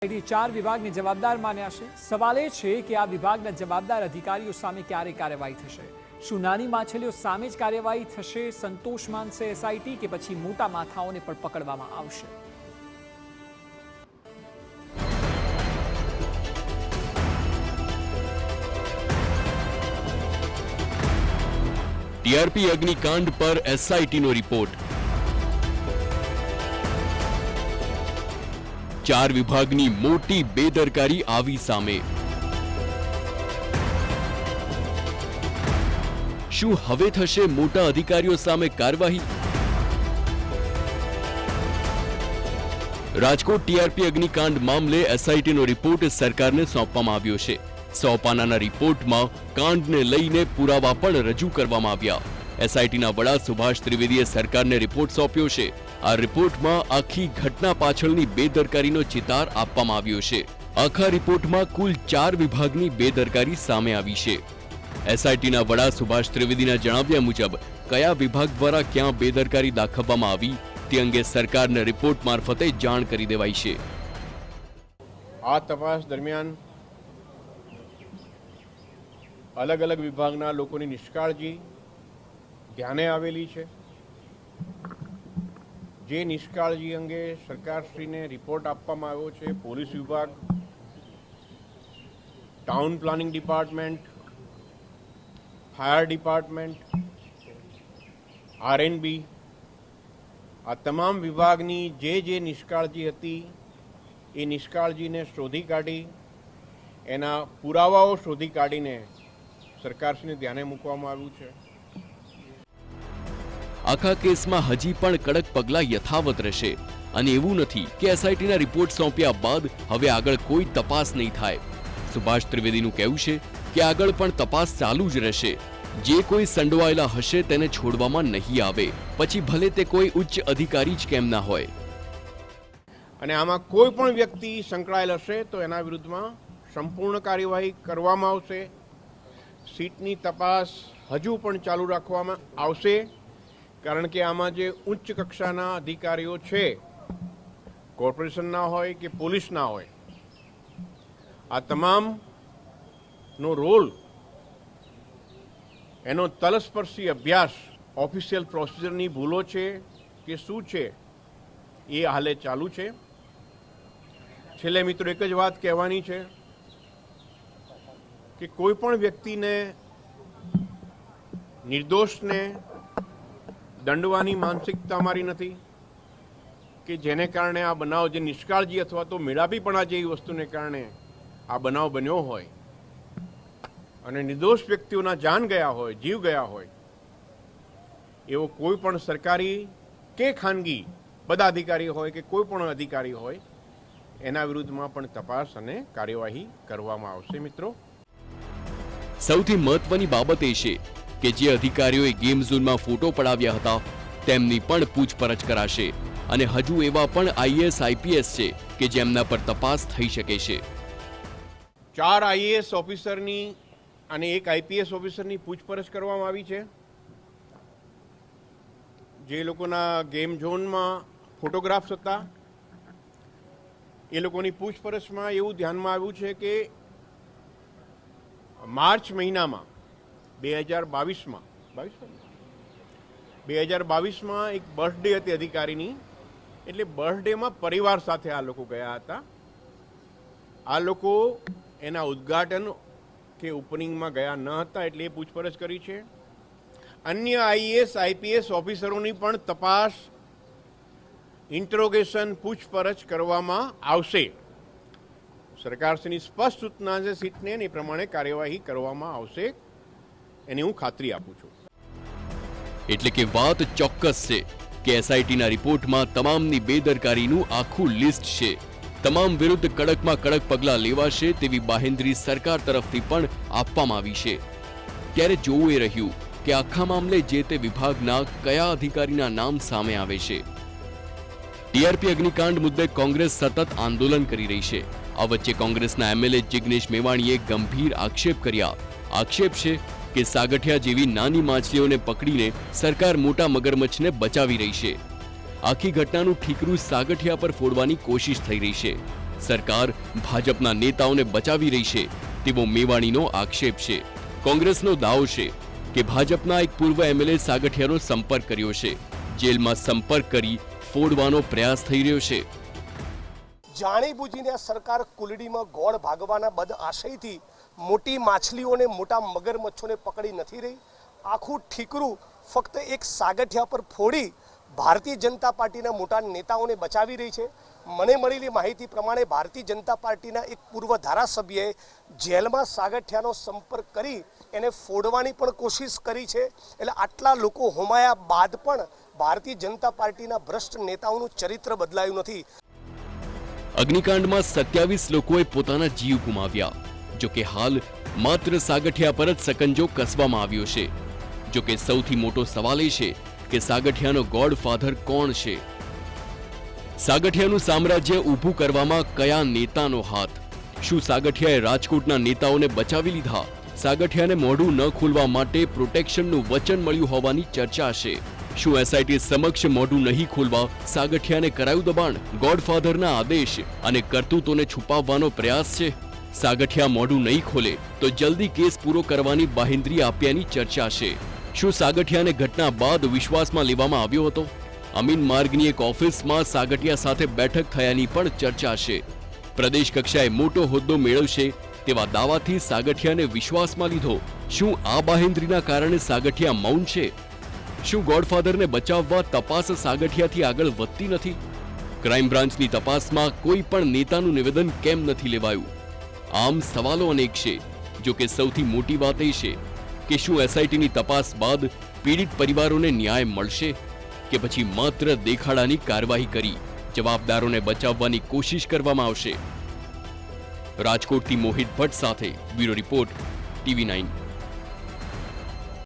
ચાર વિભાગને જવાબદાર માન્યા છે। સવાલ એ છે કે આ વિભાગના જવાબદાર અધિકારીઓ સામે ક્યારે કાર્યવાહી થશે? શું નાની માછલીઓ સામે જ કાર્યવાહી થશે? સંતોષ માનશે એસઆઈટી કે પછી મોટા માથાઓને પણ પકડવામાં આવશે? टीआरपी अग्निकांड पर एसआईटी नो रिपोर्ट। चार विभागनी मोटी बेदरकारी आवी सामे। શું હવે થશે મોટા અધિકારીઓ સામે કાર્યવાહી? રાજકોટ ટીઆરપી અગ્નિકાંડ મામલે એસઆઈટી નો રિપોર્ટ સરકારને સોંપવામાં આવ્યો છે। 100 પાનાના રિપોર્ટમાં કાંડને લઈને પુરાવા પણ રજૂ કરવામાં આવ્યા। એસઆઈટીના વડા સુભાષ ત્રિવેદીએ સરકારને રિપોર્ટ સોંપ્યો છે। આ રિપોર્ટમાં આખી ઘટના પાછળની બેદરકારીનો ચિતાર આપવામાં આવ્યો છે। આખા રિપોર્ટમાં કુલ 4 વિભાગની બેદરકારી સામે આવી છે। એસઆઈટીના વડા સુભાષ ત્રિવેદીના જણાવ્યા મુજબ કયા વિભાગ દ્વારા ક્યાં બેદરકારી દાખવવામાં આવી તે અંગે સરકારને રિપોર્ટ મારફતે જાણ કરી દેવાઈ છે। આ તપાસ દરમિયાન અલગ અલગ વિભાગના લોકોની નિષ્કાળજી ધ્યાને આવેલી છે। જે નિષ્કાળજી અંગે સરકારશ્રીને રિપોર્ટ આપવામાં આવ્યો છે। પોલીસ વિભાગ, town planning department, fire department, RNB, આ તમામ વિભાગની જે નિષ્કાળજી હતી એ નિષ્કાળજીને શોધી કાઢી એના પુરાવાઓ શોધી કાઢીને સરકારશ્રીને ધ્યાને મૂકવામાં આવ્યું છે। આખા કેસમાં હજી પણ કડક પગલાં યથાવત રહેશે અને એવું નથી કે એસઆઈટીના રિપોર્ટ સોંપ્યા બાદ હવે આગળ કોઈ તપાસ નહીં થાય। સુભાષ ત્રિવેદીનું કહેવું છે કે આગળ પણ તપાસ ચાલુ જ રહેશે। જે કોઈ સંડોવાયેલા હશે તેને છોડવામાં નહીં આવે, પછી ભલે તે કોઈ ઉચ્ચ અધિકારી જ કેમ ના હોય। અને આમાં કોઈ પણ વ્યક્તિ સંકળાયેલ હશે તો એના વિરુદ્ધમાં સંપૂર્ણ કાર્યવાહી કરવામાં આવશે। સીટની તપાસ હજુ પણ ચાલુ રાખવામાં આવશે, કારણ કે આમાં જે ઉચ્ચ કક્ષાના અધિકારીઓ છે, કોર્પોરેશનના હોય કે પોલીસના હોય, આ તમામનો રોલ, એનો તલસ્પર્શી અભ્યાસ ઓફિશિયલ પ્રોસિજરની ભૂલો છે કે શું છે એ હાલે ચાલુ છે। છેલ્લે મિત્રો એક જ વાત કહેવાની છે કે કોઈ પણ વ્યક્તિને, નિર્દોષને દંડવાની માનસિકતા અમારી નથી કે જેને કારણે આ બનાવ, જે નિષ્કાળજી અથવા તો મેળાપીપણા જેવી વસ્તુને કારણે આ બનાવ બન્યો હોય અને નિર્દોષ વ્યક્તિઓના જાન ગયા હોય, જીવ ગયા હોય, એવો કોઈ પણ સરકારી કે ખાનગી પદાધિકારી હોય કે કોઈ પણ અધિકારી હોય એના વિરુદ્ધમાં પણ તપાસ અને કાર્યવાહી કરવામાં આવશે। મિત્રો, સૌથી મહત્વની બાબત એ છે કે જે અધિકારીઓએ ગેમ ઝોનમાં ફોટો પડાવ્યા હતા તેમની પણ પૂછપરછ કરાશે અને હજુ એવા પણ આઈએએસ આઈપીએસ છે કે જેમના પર તપાસ થઈ શકે છે। 4 આઈએએસ ઓફિસરની અને 1 આઈપીએસ ઓફિસરની પૂછપરછ કરવામાં આવી છે। જે લોકોના ગેમ ઝોનમાં ફોટોગ્રાફ્સ હતા એ લોકોની પૂછપરછમાં એવું ધ્યાનમાં આવ્યું છે કે માર્ચ મહિનામાં 2022માં એક બર્થડે હતી અધિકારીની, એટલે બર્થડેમાં પરિવાર સાથે આ લોકો ગયા હતા। આ લોકો એના ઉદ્ઘાટન કે ઓપનિંગમાં ગયા ન હતા, એટલે એ પૂછપરછ કરી છે। અન્ય આઈએએસ આઈપીએસ ઓફિસરોની પણ તપાસ, ઇન્ટ્રોગેશન, પૂછપરછ કરવામાં આવશે। સરકારશ્રીની સ્પષ્ટ સૂચના છે સીટને, એ પ્રમાણે કાર્યવાહી કરવામાં આવશે એની હું ખાતરી આપું છું। એટલે કે વાત ચોક્કસ છે કે એસઆઈટીના રિપોર્ટમાં તમામની બેદરકારીનું આખું લિસ્ટ છે। તમામ વિરુદ્ધ કડકમાં કડક પગલાં લેવાશે તેવી બાહેંધરી સરકાર તરફથી પણ આપવામાં આવી છે। ત્યારે જોવું એ રહ્યું કે આખા મામલે જે તે વિભાગના કયા અધિકારીના નામ સામે આવે છે। ટીઆરપી અગ્નિકાંડ મુદ્દે કોંગ્રેસ સતત આંદોલન કરી રહી છે। આ વચ્ચે કોંગ્રેસના એમએલએ જિગ્નેશ મેવાણીએ ગંભીર આક્ષેપ કર્યા। આક્ષેપ છે કે સાગઠિયા જેવી નાની માછલીઓને પકડીને સરકાર મોટા મગરમચ્છને બચાવી રહી છે। આખી ઘટનાનું ઠીકરું સાગઠિયા પર ફોડવાની કોશિશ થઈ રહી છે। સરકાર ભાજપના નેતાઓને બચાવી રહી છે તેવો મેવાણીનો આક્ષેપ છે. કોંગ્રેસનો દાવો છે કે ભાજપના એક પૂર્વ એમએલએ સાગઠિયાનો સંપર્ક કર્યો છે. જેલમાં સંપર્ક કરી ફોડવાનો પ્રયાસ થઈ રહ્યો છે. જાણીબૂજીને આ સરકાર કુલડીમાં ગોળ ભાગવાના બદ આશયથી મોટી માછલીઓને મોટા મગરમચ્છોને પકડી નથી રહી. આખું ઠીકરું ફક્ત એક સાગઠિયા પર ફોડી ભારતીય જનતા પાર્ટીના મોટા નેતાઓને બચાવી રહી છે. મને મળેલી માહિતી પ્રમાણે ભારતીય જનતા પાર્ટીના એક પૂર્વ ધારાસભ્યએ જેલમાં સાગઠિયાનો સંપર્ક કરી એને ફોડવાની પણ કોશિશ કરી છે. એટલે આટલા લોકો હોમાયા બાદ પણ ભારતીય જનતા પાર્ટીના ભ્રષ્ટ નેતાઓનું ચરિત્ર બદલાયું નથી. અગ્નિકાંડમાં 27 લોકોએ પોતાના જીવ ગુમાવ્યા. જો કે હાલ માત્ર સાગઠિયા પર જ સકંજો કસવામાં આવ્યો છે. જો કે સૌથી મોટો સવાલ એ છે કે સાગઠિયાનો ગોડફાધર કોણ છે? સાગઠિયાનું સામ્રાજ્ય ઊભું કરવામાં કયા નેતાનો હાથ? શું સાગઠિયાએ રાજકોટના નેતાઓને બચાવી લીધા? સાગઠિયાને મોઢું ન ખોલવા માટે પ્રોટેક્શનનું વચન મળ્યું હોવાની ચર્ચા છે. શું એસઆઈટી સમક્ષ મોઢું નહીં ખોલવા સાગઠિયાને કરાયું દબાણ? ગોડફાધરના આદેશ અને કરતૂતોને છુપાવવાનો પ્રયાસ છે. સાગઠિયા મોઢું નહીં ખોલે તો જલ્દી કેસ પૂરો કરવાની બાહેંધરી આપ્યાની ચર્ચા છે. શું સાગઠિયાને ઘટના બાદ વિશ્વાસમાં લેવામાં આવ્યો હતો? અમીન માર્ગની એક ઓફિસમાં સાગઠિયા સાથે બેઠક થયાની પણ ચર્ચા છે. પ્રદેશ કક્ષાએ મોટો હોદ્દો મેળવશે તેવા દાવાથી સાગઠિયાને વિશ્વાસમાં લીધો. શું આ બાહેંધરીના કારણે સાગઠિયા મૌન છે? શું ગોડફાધરને બચાવવા તપાસ સાગઠિયાથી આગળ વધતી નથી? ક્રાઇમ બ્રાન્ચની તપાસમાં કોઈ પણ નેતાનું નિવેદન કેમ નથી લેવાયું? આમ સવાલો અનેક છે. જો કે સૌથી મોટી વાત એ છે કે શું એસઆઈટીની તપાસ બાદ પીડિત પરિવારોને ન્યાય મળશે કે પછી માત્ર દેખાડાની કાર્યવાહી કરી જવાબદારોને બચાવવાની કોશિશ કરવામાં આવશે? રાજકોટથી મોહિત ભટ્ટ સાથે બ્યુરો રિપોર્ટ, TV9.